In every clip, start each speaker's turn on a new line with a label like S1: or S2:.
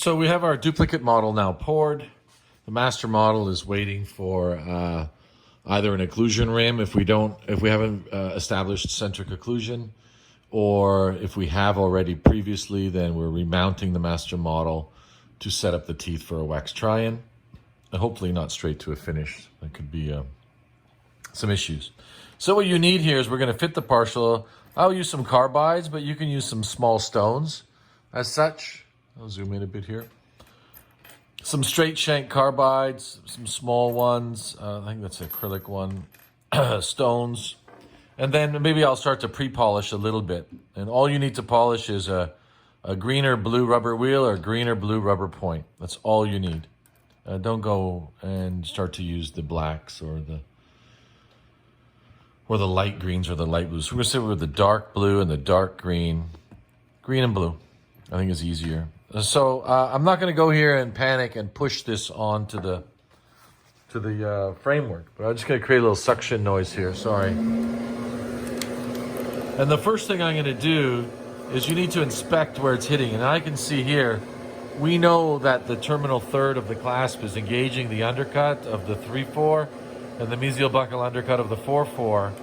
S1: So we have our duplicate model now poured. The master model is waiting for either an occlusion rim if we haven't established centric occlusion, or if we have already previously, then we're remounting the master model to set up the teeth for a wax try-in, and hopefully not straight to a finish. That could be some issues. So what you need here is we're going to fit the partial. I'll use some carbides, but you can use some small stones as such. I'll zoom in a bit here. Some straight shank carbides, some small ones. I think that's an acrylic one. Stones. And then maybe I'll start to pre-polish a little bit. And all you need to polish is a green or blue rubber wheel or green or blue rubber point. That's all you need. Don't go and start to use the blacks or the light greens or the light blues. So we're going to sit with the dark blue and the dark green. Green and blue, I think is easier. So I'm not going to go here and panic and push this onto the framework, but I'm just going to create a little suction noise here. Sorry. And the first thing I'm going to do is you need to inspect where it's hitting. And I can see here, we know that the terminal third of the clasp is engaging the undercut of the 3-4 and the mesial buccal undercut of the 4-4,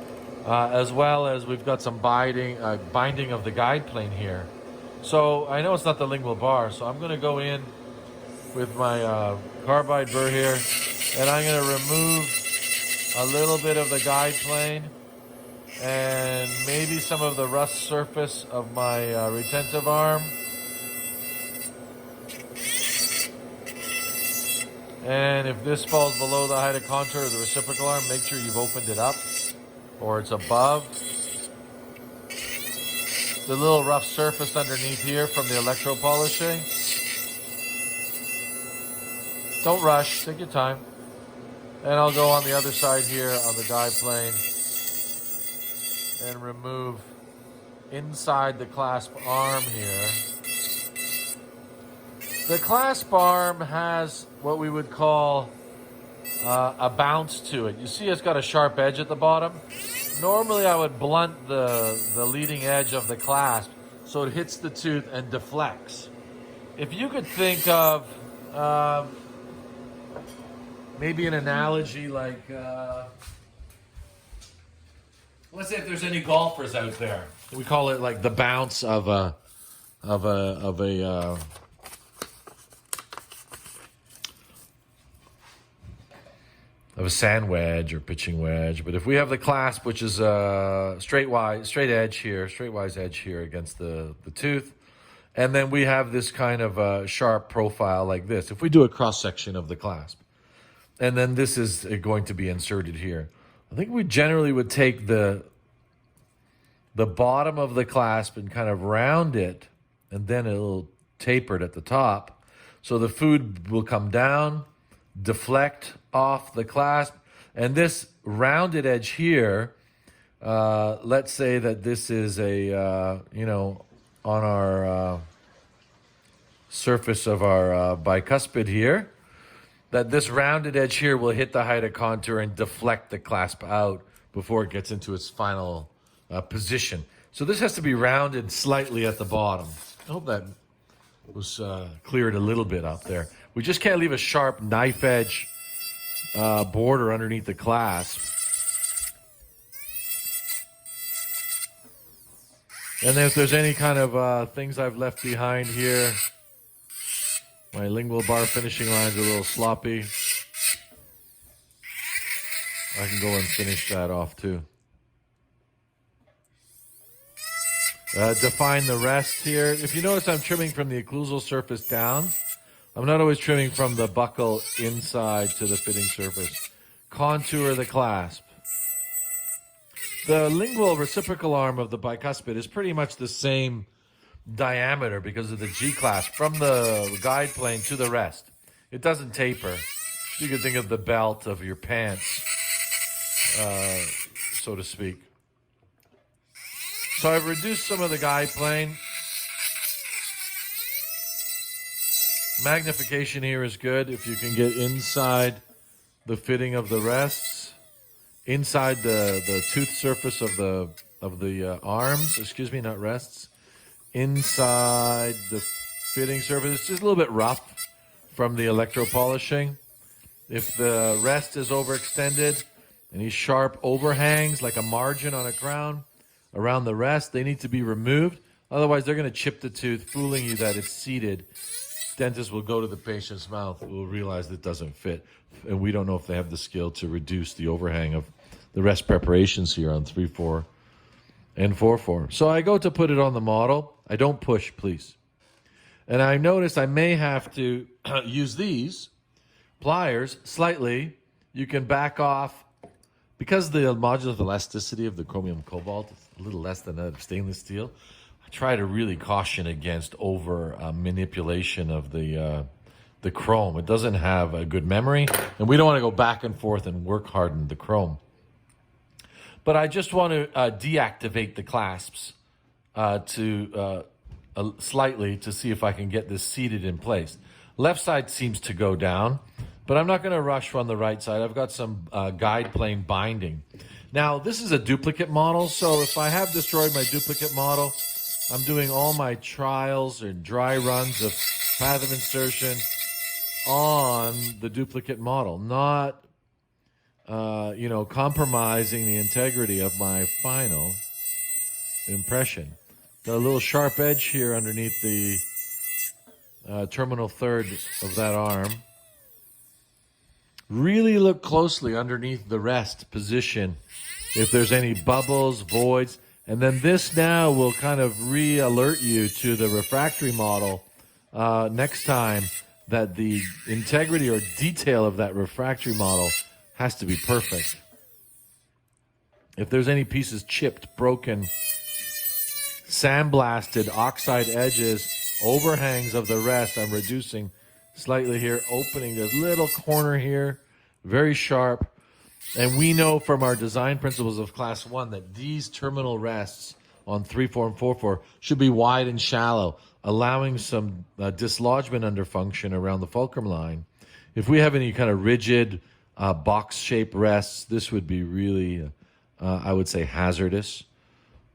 S1: as well as we've got some binding of the guide plane here. So I know it's not the lingual bar, so I'm going to go in with my carbide burr here, and I'm going to remove a little bit of the guide plane and maybe some of the rust surface of my retentive arm. And if this falls below the height of contour of the reciprocal arm, make sure you've opened it up or it's above. The little rough surface underneath here from the electro polishing. Don't rush, take your time. And I'll go on the other side here on the guide plane and remove inside the clasp arm here. The clasp arm has what we would call a bounce to it. You see it's got a sharp edge at the bottom. Normally I would blunt the leading edge of the clasp so it hits the tooth and deflects. If you could think of maybe an analogy like, let's say if there's any golfers out there, we call it like the bounce of a sand wedge or pitching wedge. But if we have the clasp, which is a straightwise edge here against the tooth, and then we have this kind of sharp profile like this, if we do a cross section of the clasp, and then this is going to be inserted here, I think we generally would take the bottom of the clasp and kind of round it, and then a little tapered at the top, so the food will come down, deflect off the clasp, and this rounded edge here, let's say that this is a on our surface of our bicuspid here, that this rounded edge here will hit the height of contour and deflect the clasp out before it gets into its final position. So this has to be rounded slightly at the bottom. I hope that was cleared a little bit up there. We just can't leave a sharp knife edge border underneath the clasp. And if there's any kind of things I've left behind here, my lingual bar finishing lines are a little sloppy. I can go and finish that off too. Define the rest here. If you notice, I'm trimming from the occlusal surface down. I'm not always trimming from the buccal inside to the fitting surface. Contour the clasp. The lingual reciprocal arm of the bicuspid is pretty much the same diameter because of the G-clasp from the guide plane to the rest. It doesn't taper. You could think of the belt of your pants, so to speak. So I've reduced some of the guide plane. Magnification here is good if you can get inside the fitting of the rests, inside the tooth surface of the arms, not rests, inside the fitting surface. It's just a little bit rough from the electro polishing. If the rest is overextended, any sharp overhangs like a margin on a crown around the rest, they need to be removed. Otherwise, they're going to chip the tooth, fooling you that it's seated. Dentist will go to the patient's mouth, will realize it doesn't fit, and we don't know if they have the skill to reduce the overhang of the rest preparations here on 3-4 and 4-4. So I go to put it on the model. I don't push, please. And I noticed I may have to use these pliers slightly. You can back off. Because the modular elasticity of the chromium cobalt is a little less than that of stainless steel, I try to really caution against over manipulation of the chrome. It doesn't have a good memory, and we don't want to go back and forth and work harden the chrome. But I just want to deactivate the clasps slightly to see if I can get this seated in place. Left side seems to go down, but I'm not going to rush on the right side. I've got some guide plane binding. Now, this is a duplicate model, so if I have destroyed my duplicate model, I'm doing all my trials or dry runs of path of insertion on the duplicate model, not compromising the integrity of my final impression. Got a little sharp edge here underneath the terminal third of that arm. Really look closely underneath the rest position if there's any bubbles, voids, and then this now will kind of re-alert you to the refractory model next time that the integrity or detail of that refractory model has to be perfect. If there's any pieces chipped, broken, sandblasted, oxide edges, overhangs of the rest, I'm reducing slightly here, opening this little corner here, very sharp. And we know from our design principles of class 1 that these terminal rests on 3-4 and 4-4 should be wide and shallow, allowing some dislodgement under function around the fulcrum line. If we have any kind of rigid box-shaped rests, this would be really, I would say, hazardous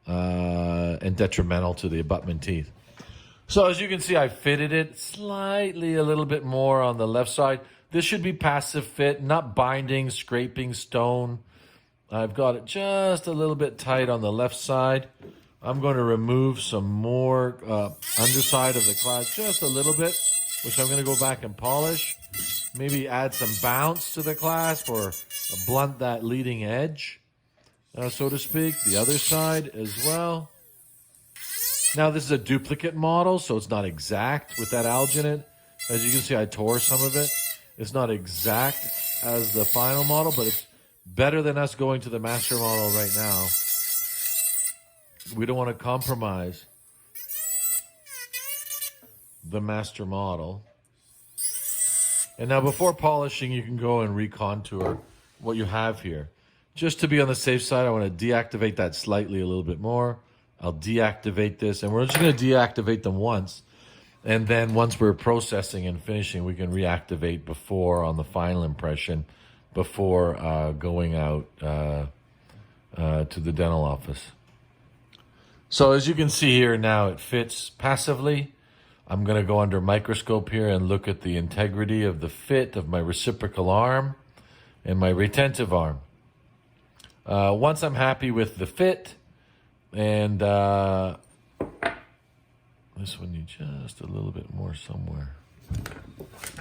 S1: and detrimental to the abutment teeth. So as you can see, I fitted it slightly a little bit more on the left side. This should be passive fit, not binding, scraping stone. I've got it just a little bit tight on the left side. I'm going to remove some more underside of the class, just a little bit, which I'm going to go back and polish. Maybe add some bounce to the clasp or blunt that leading edge, so to speak. The other side as well. Now, this is a duplicate model, so it's not exact with that alginate. As you can see, I tore some of it. It's not exact as the final model, but it's better than us going to the master model right now. We don't want to compromise the master model. And now before polishing, you can go and recontour what you have here. Just to be on the safe side, I want to deactivate that slightly a little bit more. I'll deactivate this, and we're just going to deactivate them once. And then once we're processing and finishing, we can reactivate before on the final impression, before going out to the dental office. So as you can see here now, it fits passively. I'm going to go under microscope here and look at the integrity of the fit of my reciprocal arm and my retentive arm. Once I'm happy with the fit, and this one needs just a little bit more somewhere.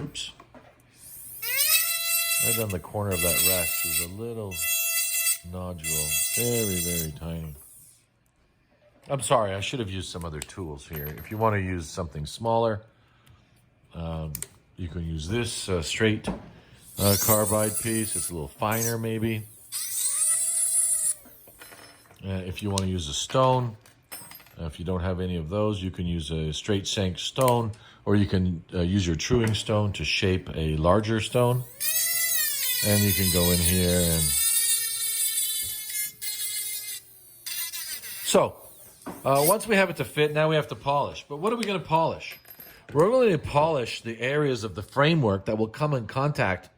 S1: Oops. Right on the corner of that rest is a little nodule. Very, very tiny. I'm sorry, I should have used some other tools here. If you want to use something smaller, you can use this straight carbide piece. It's a little finer maybe. If you want to use a stone, if you don't have any of those, you can use a straight shank stone, or you can use your truing stone to shape a larger stone. And you can go in here and... So, once we have it to fit, now we have to polish. But what are we going to polish? We're going to polish the areas of the framework that will come in contact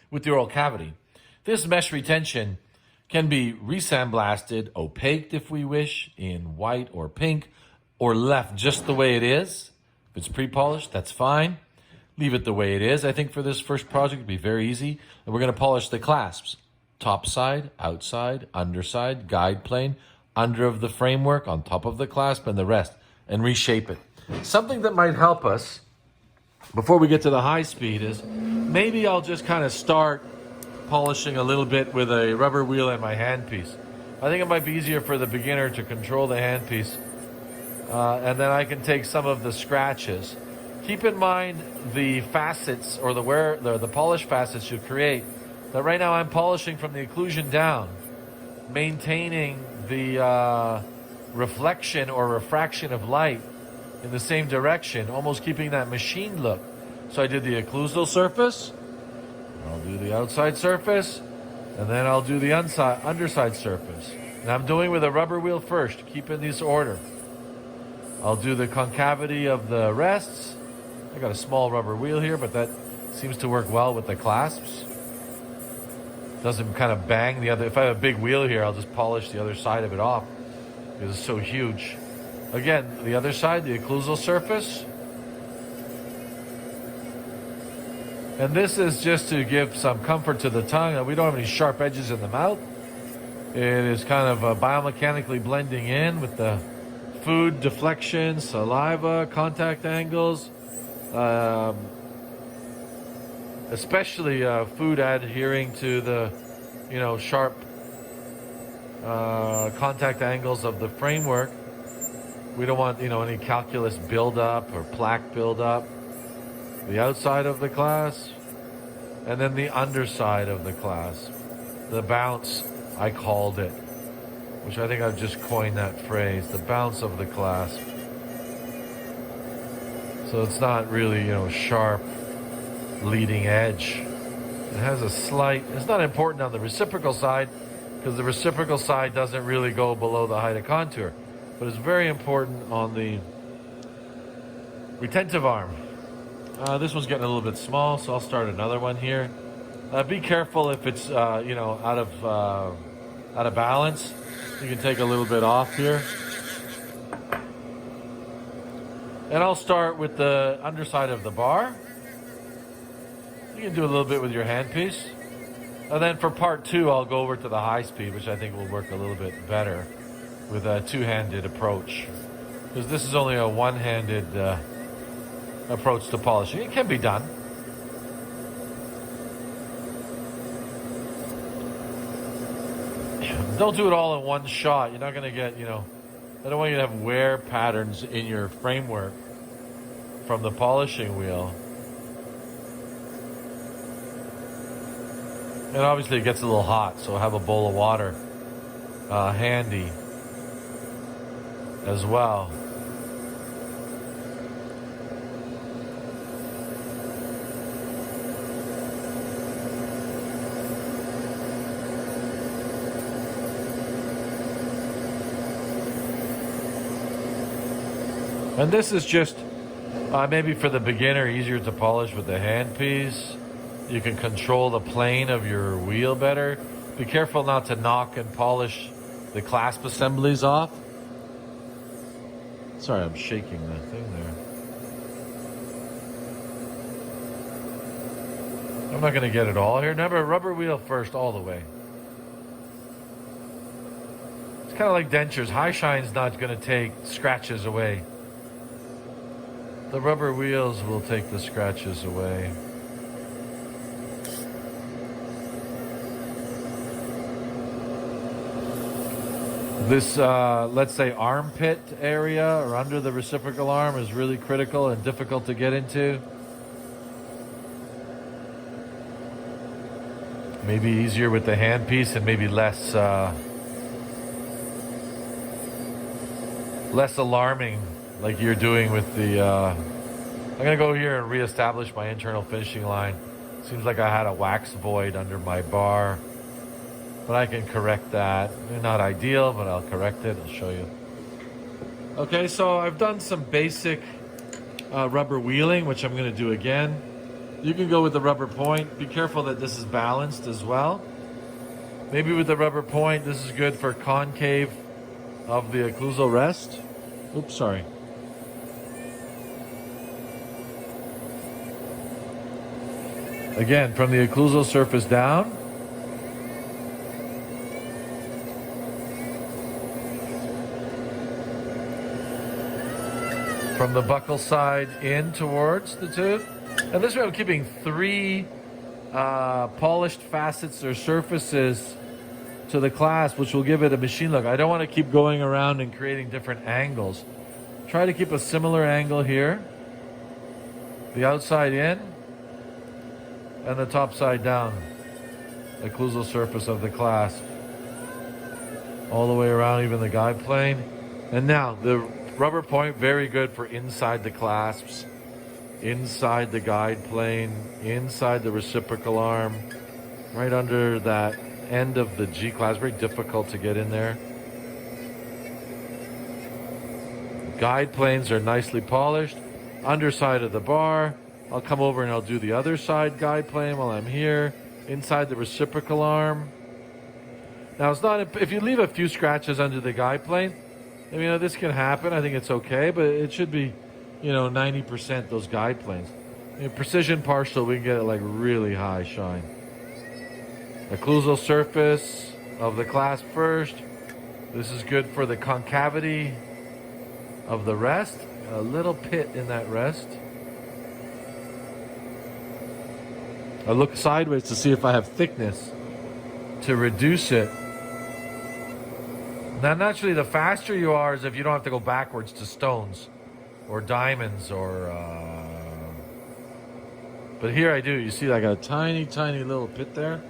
S1: with the oral cavity. This mesh retention can be resandblasted, opaqued if we wish, in white or pink, or left just the way it is, If it's pre-polished, that's fine. Leave it the way it is. I think for this first project, it'd be very easy. And we're going to polish the clasps. Top side, outside, underside, guide plane, under of the framework, on top of the clasp, and the rest. And reshape it. Something that might help us before we get to the high speed is maybe I'll just kind of start polishing a little bit with a rubber wheel and my handpiece. I think it might be easier for the beginner to control the handpiece. And then I can take some of the scratches. Keep in mind the facets or the polish facets you create. That right now I'm polishing from the occlusion down, maintaining the reflection or refraction of light in the same direction, almost keeping that machine look. So I did the occlusal surface, I'll do the outside surface, and then I'll do the underside surface. And I'm doing with a rubber wheel first, keep in this order. I'll do the concavity of the rests. I got a small rubber wheel here, but that seems to work well with the clasps. Doesn't kind of bang the other. If I have a big wheel here, I'll just polish the other side of it off because it's so huge. Again, the other side, the occlusal surface. And this is just to give some comfort to the tongue. We don't have any sharp edges in the mouth. It is kind of biomechanically blending in with the food deflection, saliva, contact angles, especially food adhering to the, sharp contact angles of the framework. We don't want, any calculus buildup or plaque buildup. The outside of the clasp, and then the underside of the clasp. The bounce, I called it, which I think I've just coined that phrase, the bounce of the clasp. So it's not really, sharp leading edge. It has a slight, it's not important on the reciprocal side because the reciprocal side doesn't really go below the height of contour, but it's very important on the retentive arm. This one's getting a little bit small, so I'll start another one here. Be careful if it's, out of balance. You can take a little bit off here. And I'll start with the underside of the bar. You can do a little bit with your handpiece. And then for part two, I'll go over to the high speed, which I think will work a little bit better with a two-handed approach. Because this is only a one-handed approach to polishing. It can be done. Don't do it all in one shot. You're not going to get, I don't want you to have wear patterns in your framework from the polishing wheel. And obviously it gets a little hot, so have a bowl of water handy as well. And this is just maybe for the beginner, easier to polish with the handpiece. You can control the plane of your wheel better. Be careful not to knock and polish the clasp assemblies off. Sorry, I'm shaking that thing there. I'm not going to get it all here. Remember, rubber wheel first all the way. It's kind of like dentures. High shine's not going to take scratches away. The rubber wheels will take the scratches away. This, let's say, armpit area or under the reciprocal arm is really critical and difficult to get into. Maybe easier with the handpiece and maybe less alarming like you're doing with the... I'm going to go here and reestablish my internal finishing line. Seems like I had a wax void under my bar. But I can correct that. They're not ideal, but I'll correct it. I'll show you. Okay, so I've done some basic rubber wheeling, which I'm going to do again. You can go with the rubber point. Be careful that this is balanced as well. Maybe with the rubber point, this is good for concave of the occlusal rest. Oops, sorry. Again, from the occlusal surface down. From the buccal side in towards the tooth. And this way I'm keeping 3 polished facets or surfaces to the clasp, which will give it a machine look. I don't want to keep going around and creating different angles. Try to keep a similar angle here. The outside in and the top side down. The occlusal surface of the clasp. All the way around, even the guide plane. And now the rubber point, very good for inside the clasps, inside the guide plane, inside the reciprocal arm, right under that end of the G clasp. Very difficult to get in there. Guide planes are nicely polished. Underside of the bar. I'll come over and I'll do the other side guide plane while I'm here. Inside the reciprocal arm. Now it's not, if you leave a few scratches under the guide plane, I mean, this can happen. I think it's okay, but it should be, 90% those guide planes. Precision partial, we can get it like really high shine. Occlusal surface of the clasp first. This is good for the concavity of the rest. A little pit in that rest. I look sideways to see if I have thickness to reduce it. Now, naturally, the faster you are is if you don't have to go backwards to stones or diamonds or... But here I do. You see like a tiny, tiny little pit there.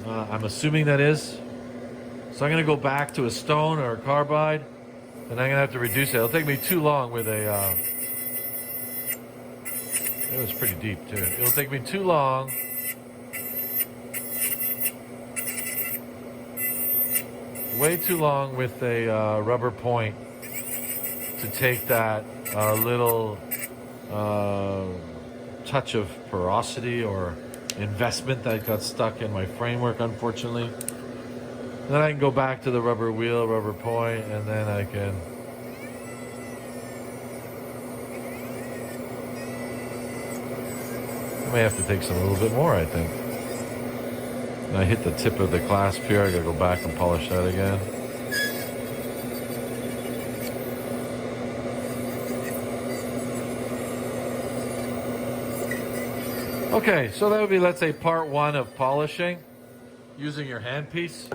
S1: I'm assuming that is. So I'm going to go back to a stone or a carbide, and I'm going to have to reduce it. It'll take me too long with a... It was pretty deep, too. It'll take me too long. Way too long with a rubber point to take that little touch of porosity or investment that got stuck in my framework, unfortunately. Then I can go back to the rubber wheel, rubber point, and then I can... I may have to take some a little bit more, I think. And I hit the tip of the clasp here. I gotta go back and polish that again. Okay, so that would be, let's say, part 1 of polishing using your handpiece.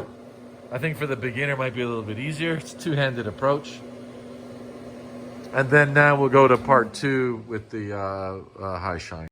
S1: I think for the beginner it might be a little bit easier. It's a two-handed approach. And then now we'll go to part 2 with the high shine.